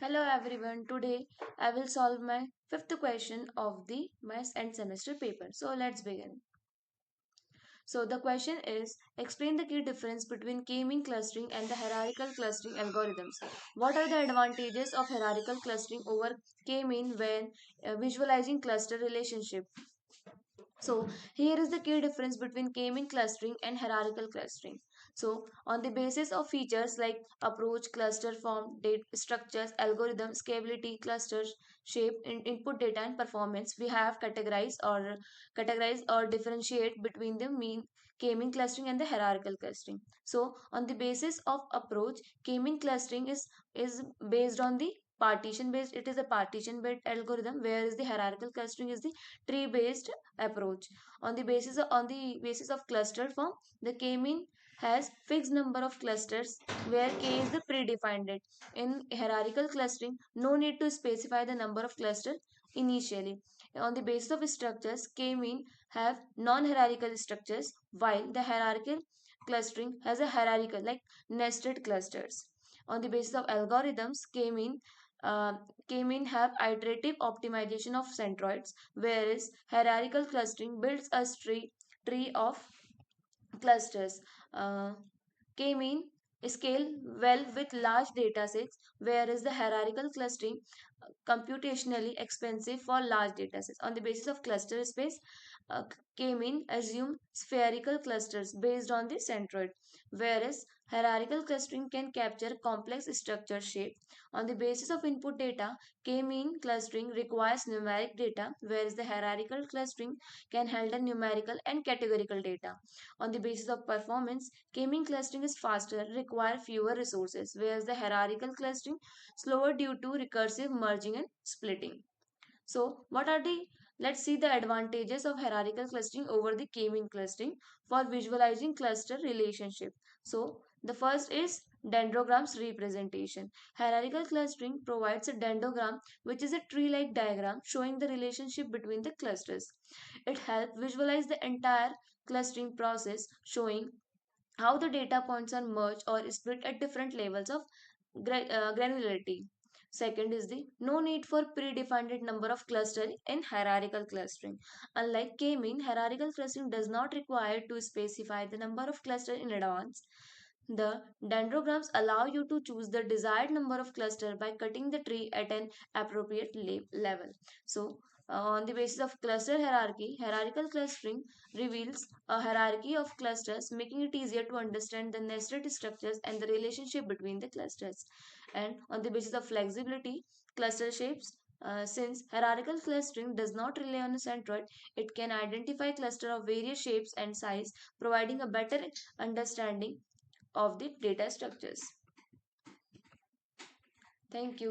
Hello everyone. Today I will solve my fifth question of the my end semester paper. So let's begin. So the question is explain the key difference between k-mean clustering and the hierarchical clustering algorithms. What are the advantages of hierarchical clustering over k-mean when visualizing cluster relationship? So here is the key difference between k-mean clustering and hierarchical clustering. So on the basis of features like approach, cluster form, data structures, algorithm, scalability, clusters, shape, input data, and performance, we have categorize or differentiate between the mean k-mean clustering and the hierarchical clustering. So on the basis of approach, k-mean clustering is based on the partition based. It is a partition based algorithm, whereas the hierarchical clustering is the tree based approach. On the basis of cluster form, the k-mean has fixed number of clusters where k is the predefined it. In hierarchical clustering, no need to specify the number of cluster initially. On the basis of structures, k-mean have non-hierarchical structures, while the hierarchical clustering has a hierarchical like nested clusters. On the basis of algorithms, uh, k-mean have iterative optimization of centroids, whereas hierarchical clustering builds a tree of clusters. Uh, K-mean scale well with large datasets, whereas the hierarchical clustering computationally expensive for large datasets. On the basis of cluster space, uh, K-mean assume spherical clusters based on the centroid, whereas hierarchical clustering can capture complex structure shape. On the basis of input data, K-mean clustering requires numeric data, whereas the hierarchical clustering can handle numerical and categorical data. On the basis of performance, K-mean clustering is faster, require fewer resources, whereas the hierarchical clustering slower due to recursive merging and splitting. So, let's see the advantages of hierarchical clustering over the k-mean clustering for visualizing cluster relationship. So, the first is dendrograms representation. Hierarchical clustering provides a dendrogram, which is a tree-like diagram showing the relationship between the clusters. It helps visualize the entire clustering process, showing how the data points are merged or split at different levels of granularity. Second is the no need for predefined number of clusters in hierarchical clustering. Unlike k-mean, hierarchical clustering does not require to specify the number of clusters in advance. The dendrograms allow you to choose the desired number of clusters by cutting the tree at an appropriate level. So, on the basis of cluster hierarchy, hierarchical clustering reveals a hierarchy of clusters, making it easier to understand the nested structures and the relationship between the clusters. And on the basis of flexibility, cluster shapes. Since hierarchical clustering does not rely on a centroid, it can identify cluster of various shapes and size, providing a better understanding of the data structures. Thank you.